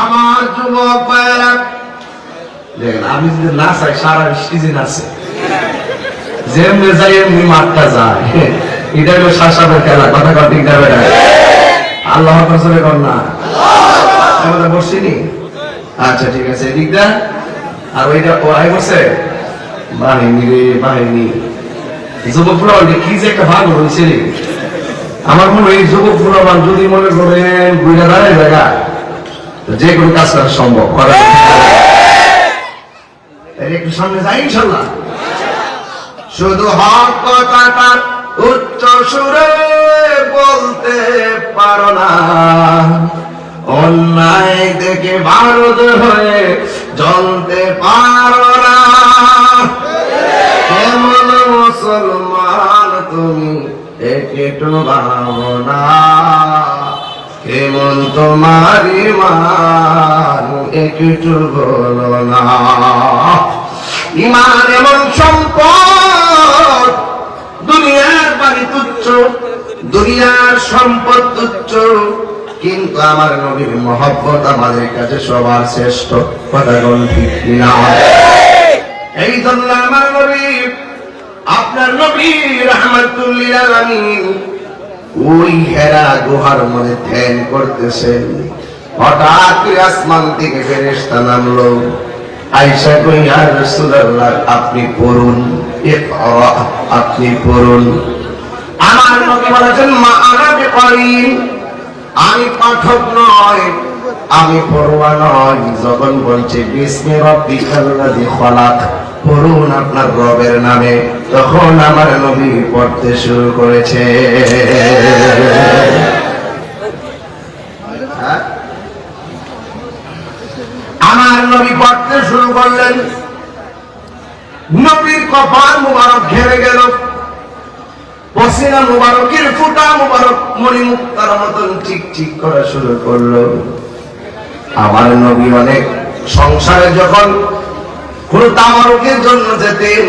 আমার যুবক ভাইরা দেখেন, আমি যদি না চাই সারা সিজন আছে, যেমনি যাই এমনি মাঠটা যায়, এটা হলো শাসাবের খেলা। কথা কথা ঠিক যাবে না, আল্লাহ কসরে কর না, আমরা বসিনি। আচ্ছা ঠিক আছে, এদিকটা আর ওইটা ও আই বসে বাহিনী রে বাহিনী। যুবকরা কি যে একটা ভাগ হয়েছে রে, আমার মনে হয় যুবকরা যদি মনে করেন বুঝা দাঁড়ায় জায়গা, যে কোনো কাজ করা সম্ভব। একটু সামনে যাই ইনশাল্লাহ। শুধু হক কথাটা উচ্চ সুরে বলতে পারো না, অন্যায় থেকে ভারত হয়ে জ্বলতে পারো না। কেমন মুসলমান তুমি একটু ভাবনা, কেমন তোমার ইমান একটু বলো না। ইমান এমন সম্পদ, দুনিয়ার বাড়ি তুচ্ছ, দুনিয়ার সম্পদ তুচ্ছ, কিন্তু আমার নবীর মহব্বত আমাদের কাছে সবার শ্রেষ্ঠ। কথা বল ঠিক কিনা? এই জন্য আমার নবী, আপনার নবী রাহমাতুল লিল আলামিন ওই হেরা গুহার মধ্যে ধ্যান করতেছেন। হঠাৎ আসমান থেকে ফেরেশতা নামলো, আয়েশা কই ইয়া রাসূলুল্লাহ আপনি পড়ুন, ইকরা, আপনি পড়ুন। আমার নবী বলেছেন মা আনা বিকারীন, আমি পাঠক নয়, আমি পড়ুয়া নয়। যখন বলছে বিসমি রাব্বিকাল্লাযী খালাক, পড়ুন আপনার রবের নামে, তখন আমার নবী পড়তে শুরু করেছে। আমার নবী পড়তে শুরু করলেন, নবীর কপাল মুবারক ঘেরে গেল, পসিনা মুবারকের ফুটা মুবারক মণিমুক্তার মতন চিকচিক করা শুরু করলো। আমার নবী অনেক সংসারে যখন কোন তামারকের জন্য যেতেন,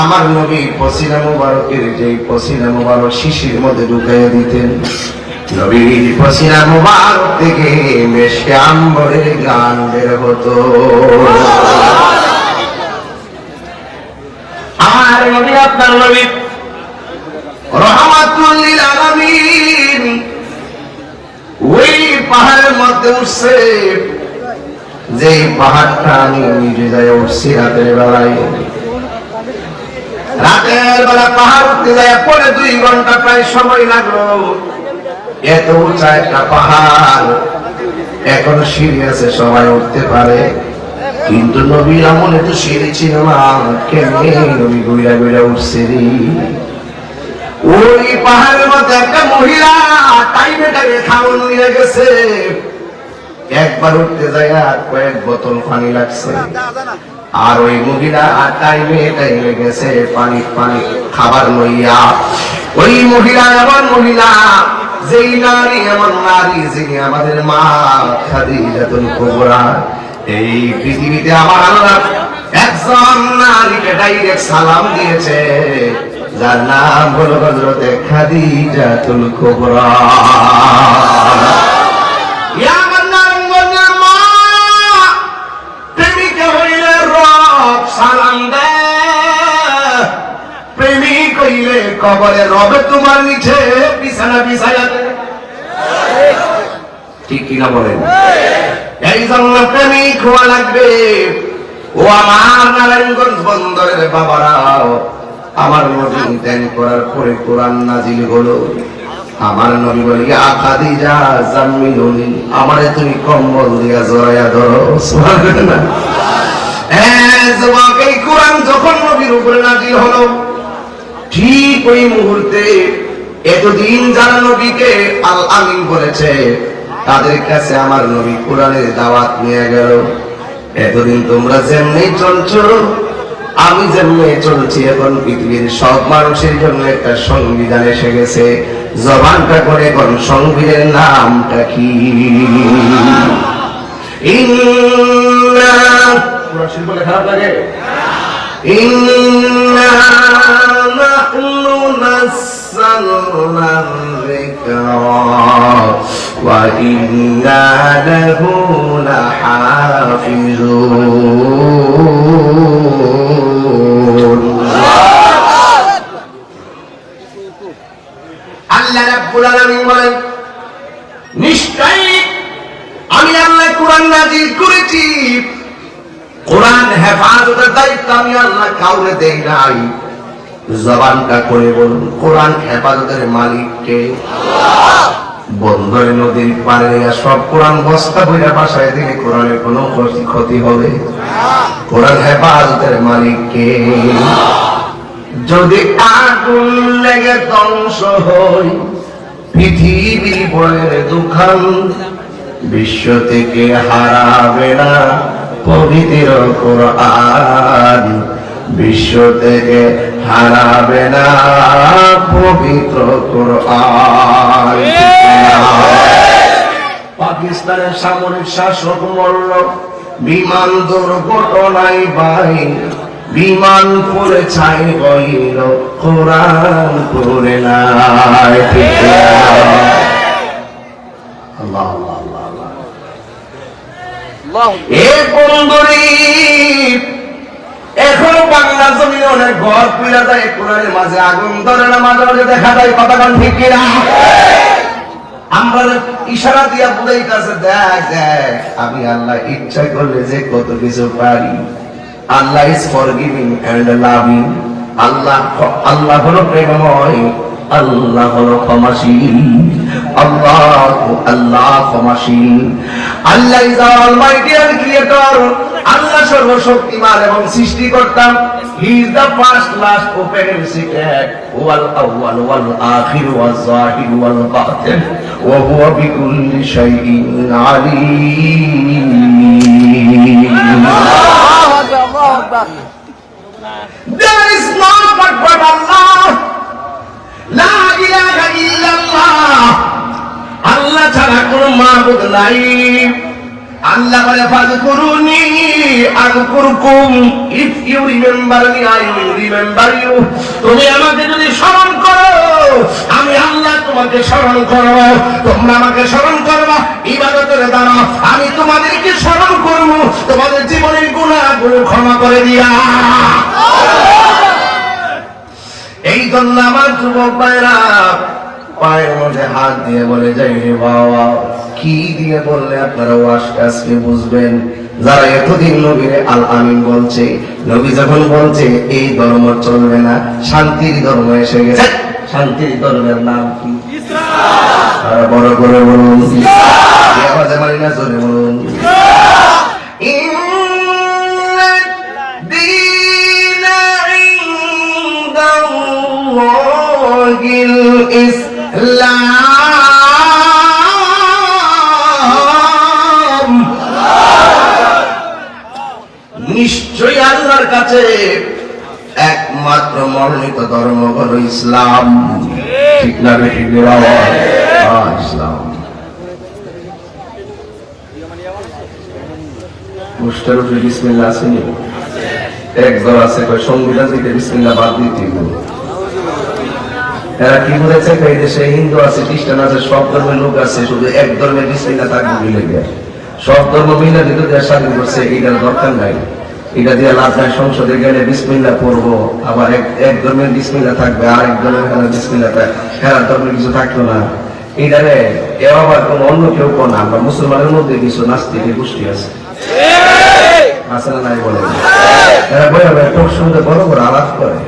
আমার নবী পসিনা মুবারকের যে পসিনা মুবারক শিশির মধ্যে ঢুকাইয়া দিতেন। নবীর পসিনা মুবারক থেকে মেশকে আম্বরের গান বের হতো। আমার নবী, আপনার নবী রাহমাতুল লিল আলামিন ওই পাহাড়ের মধ্যে উঠছে, যে পাহাড়টা আমি নিজে যাই উঠছি রাতের বেলায়। রাতের বেলা পাহাড় উঠতে যায় পরে 2 ঘন্টা প্রায় সময় লাগলো। এত উঁচা একটা পাহাড়, এখন সিঁড়ি আছে, সবাই উঠতে পারে, কিন্তু নবীর আমলে তো সিঁড়ি ছিল না। কেমনে নবী ঘুরা ঘুরা উঠছে রে। ওই পাহাড়ের মধ্যে একটা মহিলা টাইমে টাইমে খাওয়ান নিয়ে গেছে। একবার উঠতে যায় আর কয়েক বোতল পানি লাগছে, আর ওই মহিলা আর টাইমে টাইমে গেছে পানি পানি খাবার লইয়া। ওই মহিলা এমন মহিলা, যেই নারী এমন নারী, যিনি আমাদের মা খাদিজাতুল কুবরা। এই পৃথিবীতে আমার আল্লাহ একজন নারীকে ডাইরেক্ট সালাম দিয়েছে, যার নাম হলো হযরতে খাদিজাতুল কুবরা। কবরে রবে তোমার নিচে বিছানা বিছায়া, ঠিক কিনা বলেন? এই জন্য প্রেমিক হওয়া লাগবে। ও আমার নারায়ণগঞ্জ বন্দরের বাবারা, আমার নবী ধ্যান করার পরে কোরআন নাজিল হলো। আমার নবী বলে ইয়া খাদিজা জাম্মিলুনি, আমারে তুমি কম্বল দিয়া জড়াইয়া ধরো। সুবহানাল্লাহ। যুবক, এই কোরআন যখন নবীর উপরে নাজিল হলো, ঠিক ওই মুহূর্তে এতদিন যারা নবীকে আল আমিন বলেছে, তাদের কাছে আমার নবী কোরআনের দাওয়াত নিয়ে গেল। এতদিন তোমরা যেমনি চলছো, আমি যেমনি চলছি, এখন পৃথিবীর সব মানুষের জন্য একটা সংবিধান এসে গেছে। জবানটা করে কোন সংবিধানের নামটা কি? বলে খারাপ লাগে? ইন্না নাহনু নাযালনা যিকরা ওয়া ইন্না লাহু কোরআন নাযিল করেছি, কোরআন হেফাজতের দায়িত্ব আমি আল্লাহ কাউকে দেই নাই। জবানটা করে বলুন, কোরআন হেফাজতের মালিক কে? বন্দরে নদীর পারে সব কোরআন বস্তা বইরা বাসায় দিলে কোরআনের কোনো ক্ষতি হবে? কোরআন হেফাজতের মালিক কে? যদি আগুন লেগে ধ্বংস হয় পৃথিবীর বয়ের দোকান, বিশ্ব থেকে হারাবে না পবিত্র কোরআন, বিশ্ব থেকে হারাবে না পবিত্র কোরআন। পাকিস্তানের সামরিক শাসক মরল বিমান দুর্ঘটনায় ভাই, বিমান পড়ে ছাই হইল কোরআন পড়ে নাই। আল্লাহ আল্লাহ আল্লাহ। এ বন্ধুরি এখনো বাংলা জমিনে অনেক ঘর পিড়া যায়, কোরআনের মাঝে আগুন ধরে না, মাঝে মাঝে দেখা যায় কথা কান ঠিক কিনা? আমরা ইশারা দিয়া বুঝাইতেছে, দেখ দেখ আমি আল্লাহ ইচ্ছা করলে যে কত কিছু পারি। Allah is forgiving and loving. Allah হলো প্রেমময়, আল্লাহ হলো ক্ষমাশীল। আল্লাহ ক্ষমাশীল। Allah is almighty and creator. Allah সর্বশক্তিমান এবং সৃষ্টিকর্তা। He is the first, last, open and secret, ওয়াল আউয়াল ওয়াল আখির ওয়াল যাহির ওয়াল বাতিন, ওয়া হুয়া বিকুল্লি শাইইন Alim. There is none but Allah. La ilaha illallah. আল্লাহ ছাড়া কোন মাবুদ নাই। আল্লাহ বলে ফাযকুরুনি আযকুরকুম, if you remember me I will remember you. তুমি আমাকে যদি স্মরণ করো আমি আল্লাহ তোমাকে স্মরণ করব, তোমরা আমাকে স্মরণ করবা ইবাদতের দ্বারা, আমি তোমাদেরকে স্মরণ করব তোমাদের জীবনের গুনাহগুলো ক্ষমা করে দিয়া। এই জন্য আমার যুবক ভাইরা পায়ের মধ্যে হাত দিয়ে বলে যাই রে বাবা, কি দিয়ে বললে আপনারা ওয়াজটা আজকে বুঝবেন? যারা এতদিন নবীর আল আমিন বলছে, নবী যখন বলছে এই ধর্ম চলবে না, শান্তির ধর্ম এসে গেছে। শান্তির ধর্মের নাম কি? ইসলাম। বড় করে বলুন, আওয়াজে মারি না, জোরে বলুন। নিশ্চয়ই আল্লাহর কাছে একমাত্র মনোনীত ধর্ম হলো ইসলাম। ঠিক না? ঠিক না? ইসলাম। মুস্তার উপরে বিসমিল্লাহ আসেনি? একদল আছে সংবিধান থেকে বিসমিল্লাহ বাদ দিতে। এরা কি বলেছে, এই দেশে হিন্দু আছে, খ্রিস্টান আছে, সব ধর্মের লোক আছে, শুধু এক ধর্মের বিসমিল্লাহ থাকবে মিলে গিয়ে সব ধর্ম মিলে দিতে দেওয়া স্বাধীন করছে। এটার দরকার নাই, এটা দিয়ে লাভ নাই। সংসদে গেলে বিসমিল্লাহ পড়বো, আবার এক ধর্মের বিসমিল্লাহ থাকবে, আর এক ধর্মের বিসমিল্লাহ থাকবে, হেরার ধর্মের কিছু থাকতো না। এইটারে এ আবার কোন অন্য কেউ কোন না। আমরা মুসলমানের মধ্যে কিছু নাস্তিকের গোষ্ঠী আছে, আছে না নাই বলে? এরা বইয়া তোর সঙ্গে বড় বড় আলাপ করে।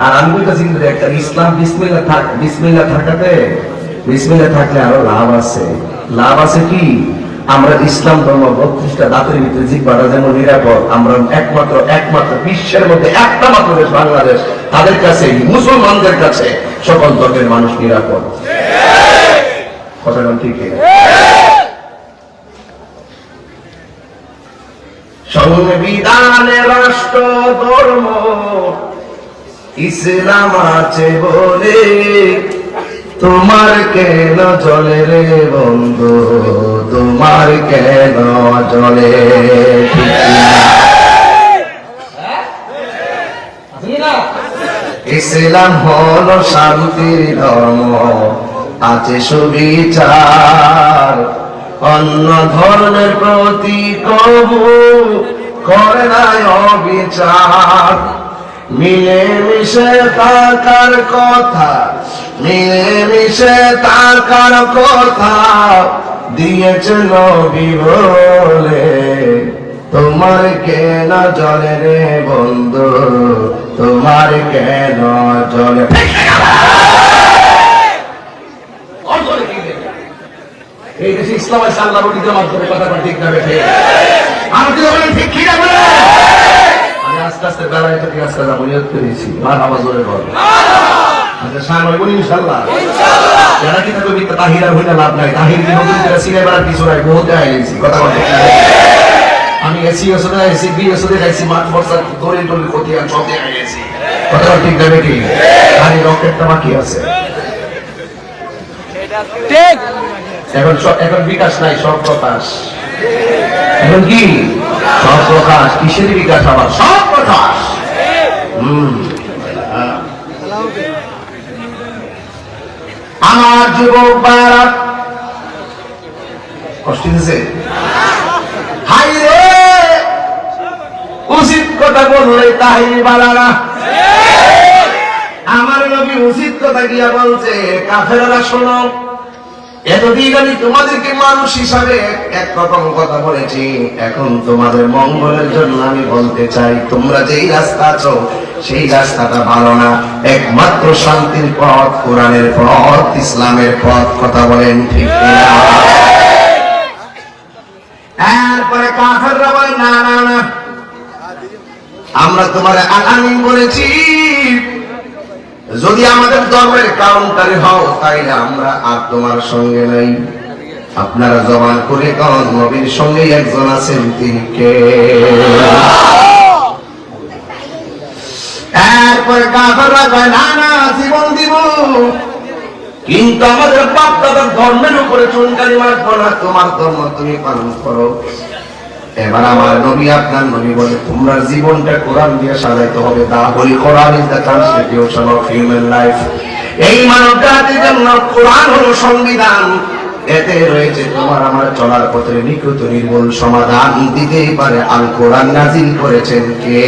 আর আমি বলতেছি কিন্তু একটা ইসলাম বিসমিল্লাহ থাক, বিসমিল্লাহ থাকাতে, বিসমিল্লাহ থাকলে আরো লাভ আছে। লাভ আছে কি? আমরা ইসলাম ধর্ম 32টা দাঁতের ভিতরে জিহ্বাটা যেমন নিরাপদ, আমরা একমাত্র বিশ্বের মধ্যে একটা মাত্র দেশ বাংলাদেশ, তাদের কাছে, মুসলমানদের কাছে সকল ধর্মের মানুষ নিরাপদ। কথাটা ঠিক? সংবিধানে রাষ্ট্র ধর্ম ইসলাম আছে বলে তোমার কেন জলে রে বন্ধু, তোমার কেন জলে? ইসলাম হলো শান্তির ধর্ম, আছে সুবিচার, অন্য ধর্মের প্রতি কবু করে নাই অবিচার। মিলে মিশে থাকার কথা, মিলে মিশে থাকার কথা দিয়েছে নবী বলে, তোমার কেন জলে রে বন্ধু, তোমার কেন জলে। এই দেশে ইসলাম আছে আল্লাহর ওলিদের মাধ্যমে, কথা ঠিক না বেঠে? আমি ঠিক কি যাবে? আমি আস্তে আস্তে বেড়াই তো ঠিক আস্তে যাবো নিয়ত করেছি। মার আওয়াজ জোরে বল। আচ্ছা শান হইব ইনশাআল্লাহ। যারা কি থাকবে তাহির আর হইনা লাভ নাই। তাহির কি নতুন করে সিনে বেড়ার কিছু নাই, বহুত আইছি কথা বলতে। আমি এসি ওসে এসি বি ওসে খাইছি, মাঠ বর্ষা দড়ি দড়ি ক্ষতি আর সব দেখাই গেছি, কথা ঠিক না বেঠি? আর এই রকেটটা বাকি আছে ঠিক। এখন বিকাশ নাই, সব প্রকাশ। এখন কি সব প্রকাশ? কিসের বিকাশ? আবার সব প্রকাশ। আমার যুবক ভাইরা কষ্ট দিছে, হাই রে উচিত কথা বললে তাই বালারা। আমার নবী উচিত কথা গিয়া বলছে, কাফেররা শোনো, এতদিন আমি তোমাদেরকে মানুষ হিসাবে একরকম কথা বলেছি, এখন তোমাদের মঙ্গলের জন্য আমি বলতে চাই, তোমরা যেই রাস্তা আছো সেই রাস্তাটা ভালো না। একমাত্র শান্তির পথ কোরআনের পথ, ইসলামের পথ, কথা বলেন ঠিক কিনা? এরপরে কাফেররা বলে, না না না, আমরা তোমার আলামিন বলেছি, যদি আমাদের ধর্মের কাউন্টারে হও তাইলে আমরা আর তোমার সঙ্গে নাই। আপনারা জবান করে কোন নবীর সঙ্গে একজন আছেন, তিনি কে? এরপরে কাফেররা কয়, না না, জীবন দিব, কিন্তু আমাদের বাপ দাদার ধর্মের উপরে চুনকালি মারবো না, তোমার ধর্ম তুমি পালন করো। এবার আমার নবী, আপনার নবী বলে, তোমরা জীবনটা কোরআন দিয়ে সাজাইতে হবে। The holy Quran is the constitution of human life. এই মানব জাতির জন্য কোরআন হলো সংবিধান। এতে রয়েছে তোমার আমার চলার পথের নিখুঁত নির্মূল সমাধান। দিতেই পারে আল কোরআন নাজিল করেছেন কে?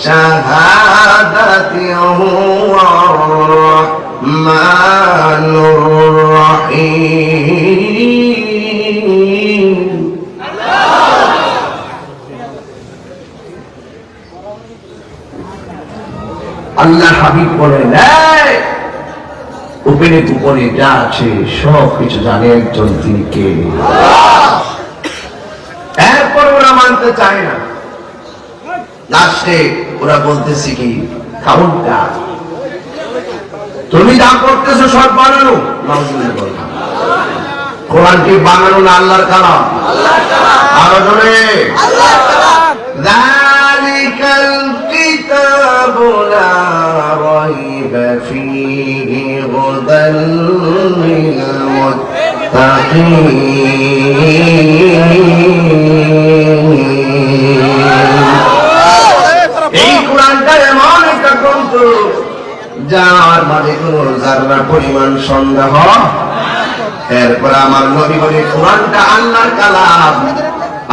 শাহাদাতি হুয়া রহমানুর রহিম। আল্লাহ হাবিব বলেন, উপরে উপরে যা আছে সব কিছু জানে একজন, তিনি কে? এরপর ওরা মানতে চায় না। লাস্টে ওরা বলতেছে কি, কাউন্টা তুমি যা করতেছো সব বানানো। কোরআন কি বানানো না আল্লাহর কালাম? আরো জোরে, যালিকাল কিতাবু লা রাইবা ফীহি হুদাল লিল মুত্তাকিন। এই কোরআনটা এমন একটা গ্রন্থ যার মাঝে কোন যারা পরিমাণ সন্দেহ। এরপর আমার নবী বলে, কোরআনটা আল্লাহর কালাম।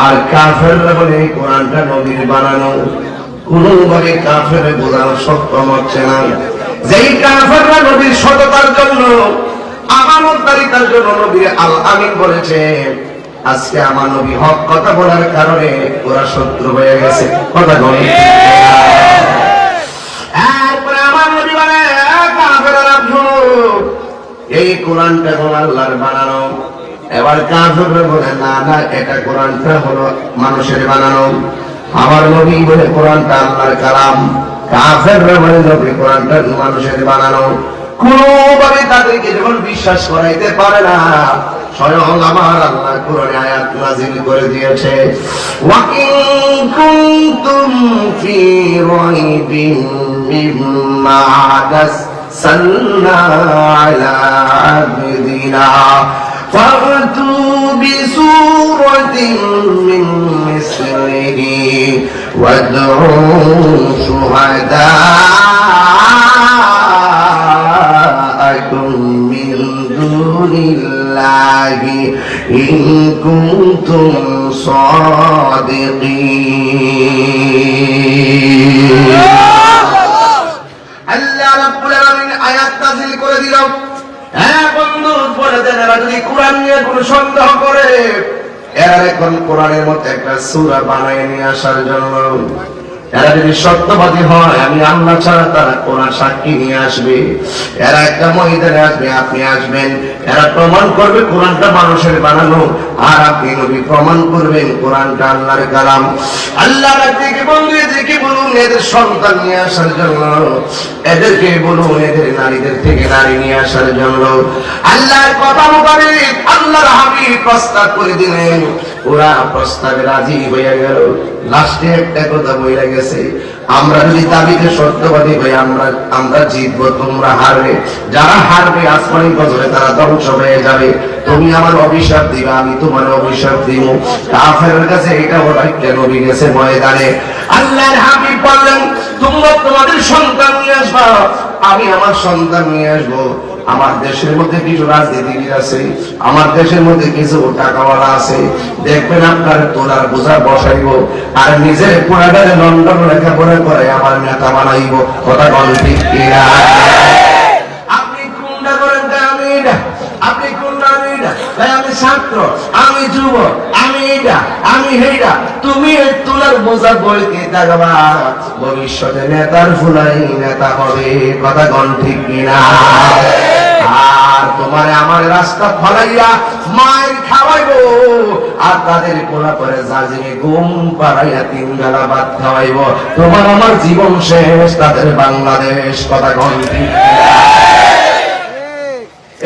আর কাফেররা বলে, কোরআনটা নবীর বানানো। কোনভাবে কাফের বোঝানো সক্ষম হচ্ছে না। যেই কাফেররা নবীর সততার জন্য, আমানতদারিতার জন্য নবীর আল আমিন বলেছে, আজকে আমার নবী হক কথা বলার কারণে ওরা শত্রু হয়ে গেছে, কথা বলে। এরপরে আমার নবী বলে, কাফেররা শুনো, এই কোরআনটা কোন আল্লাহর বানানো। এবার কাফেররা বলে, না না, এটা কোরআনটা হলো মানুষের বানানো। আমার নবী বলে, কোরআনটা আল্লাহর কালাম। কাফেররা বলে, নবী কোরআনটা মানুষের বানানো। কোনভাবে তাদেরকে যখন বিশ্বাস করাইতে পারে না, স্বয়ং আমার আল্লাহ কোরআনে আয়াত নাযিল করে দিয়েছে, ওয়া ইন কুনতুম ফি রাইবিন মিম্মা নাযালনা আলা আবদিনা فأتوا بسورة من مثله وادعوا شهداءكم من دون الله إن كنتم صادقين আল্লাহ রাব্বুল আলামিন আয়াত নাযিল করে দিল। হ্যাঁ বন্ধু, বলে দেন এরা যদি কোরআন নিয়ে কোনো সন্দেহ করে, এরা এখন কোরআনের মধ্যে একটা সূরা বানায় নিয়ে আসার জন্য, এরা যদি সত্যবাদী হয় আমি আল্লাহ ছাড়া তারা কোরআন সাক্ষী নিয়ে আসবে। এরা একটা ময়দানে আসবে, আপনি আসবেন, এরা প্রমাণ করবে কোরআনটা মানুষের বানানো, আর আপনি নবী প্রমাণ করবেন কোরআনটা আল্লাহর কালাম। আল্লাহ রাব্বুকে বন্ধু এদেরকে বলুন এদের সন্তান নিয়ে আসার জন্য, এদেরকে বলুন এদের নারীদের থেকে নারী নিয়ে আসার জন্য। আল্লাহর কথা মোতাবেক আল্লাহর হাবিব প্রস্তাব করে দিলেন, ওরা প্রস্তাবে রাজি হয়ে গেল। লাস্টে একটা কথা বলে গেছে, আমরা যদি দাবিতে সত্যবাদী হই আমরা জিতবো, তোমরা হারবে। যারা হারবে আসমানি গজবে তারা ধ্বংস হয়ে যাবে। তুমি আমার অভিশাপ দিবা, আমি তোমার অভিশাপ দিব। কাফেরের কাছে এটা ওরা কেন গেছে ময়দানে। আল্লাহর হাবিব বললেন তোমরা তোমাদের সন্তান নিয়ে আসবা, আমি আমার সন্তান নিয়ে আসবো। আমার দেশের মধ্যে কিছু রাজনীতিবিদ আছে, আমার দেশের মধ্যে কিছু টাকাওয়ালা আছে, দেখবেন আপনার তোলার বোঝা বসাইব, আর নিজের পুরাটারে লন্ডন লেখাপড়া করে আমার নেতা বানাইব। কথা বলেন ঠিক কিনা? আপনি কোনটা করেন? আমি এটা। আপনি কোনটা? আমি এটা। তাই আমি ছাত্র, আমি যুবক, আমি এটা, আমি হেটা। তুমি এই তোলার বোঝা বইতে থাকবা, ভবিষ্যতে নেতার ফুলাই নেতা হবে। কথা বলেন ঠিক কিনা? আর তোমার আমার রাস্তা ফলাইয়া মায়ের খাওয়াইবো, আর তাদের কোলা করে জাজিমে ঘুম পাড়াইয়া 3 বেলা ভাত খাওয়াইব। তোমার আমার জীবন শেষ, তাদের বাংলাদেশ। কথা কোন ঠিক?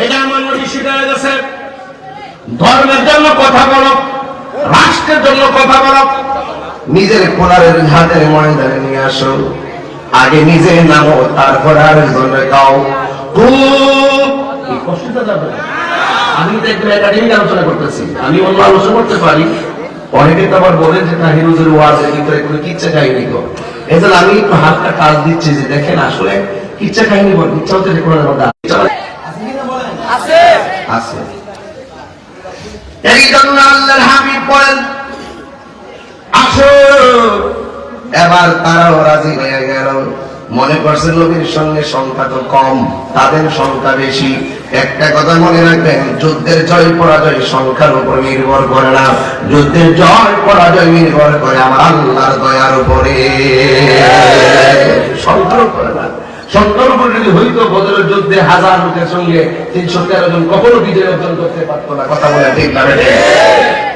এটা আমার নবী শিখায় গেছে, ধর্মের জন্য কথা বলো, রাষ্ট্রের জন্য কথা বলো, নিজের কোলারের হাতের ময়দানে নিয়ে আসো। আগে নিজে নামো, তারপর আরেকজনের গাও। আমি দেখবেন একাডেমিক আলোচনা করতেছি, আমি অন্য আলোচনা করতে পারি। অনেকে তো আবার বলেন যে তাহিরুজের ওয়াজের ভিতরে কোনো কিচ্ছা কাহিনী কর, এই জন্য আমি একটু হালকা কাজ দিচ্ছি যে দেখেন আসলে কিচ্ছা কাহিনী বল, ইচ্ছা হচ্ছে কোরআনের মধ্যে আছে আছে। এই জন্য আল্লাহর হাবিব বলেন আসো। এবার তারাও রাজি হয়ে গেল। মনে করছে নবীর সঙ্গে সংখ্যা তো কম, তাদের সংখ্যা বেশি। একটা কথা মনে রাখবেন, যুদ্ধের জয় পরাজয় সংখ্যার উপর নির্ভর করে না, যুদ্ধের জয় পরাজয় নির্ভর করে আমার আল্লাহর দয়ার উপরে, সংখ্যার উপরে না। সংখ্যার উপর যদি হইতো বদরের যুদ্ধে 1000 লোকের সঙ্গে 313 জন কখনো বিজয় অর্জন করতে পারতো না। কথা বলে ঠিক না?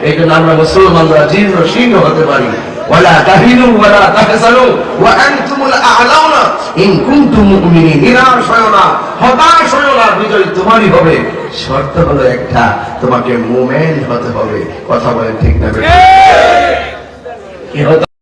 এই জন্য আমরা মুসলমানরা জীর্ণ শীর্ণ হতে পারি। ওয়ালা তাহিনু ওয়ালা তাহজানু ওয়া আনতুমুল আ'লাউনা ইন কুনতুম মুমিনিন। নিরাশ হয়ো না, হতাশ হয়ো না, বিজয় তোমারই হবে। শর্ত হলো একটা, তোমাকে মুমিন হতে হবে। কথা বলেন ঠিক না?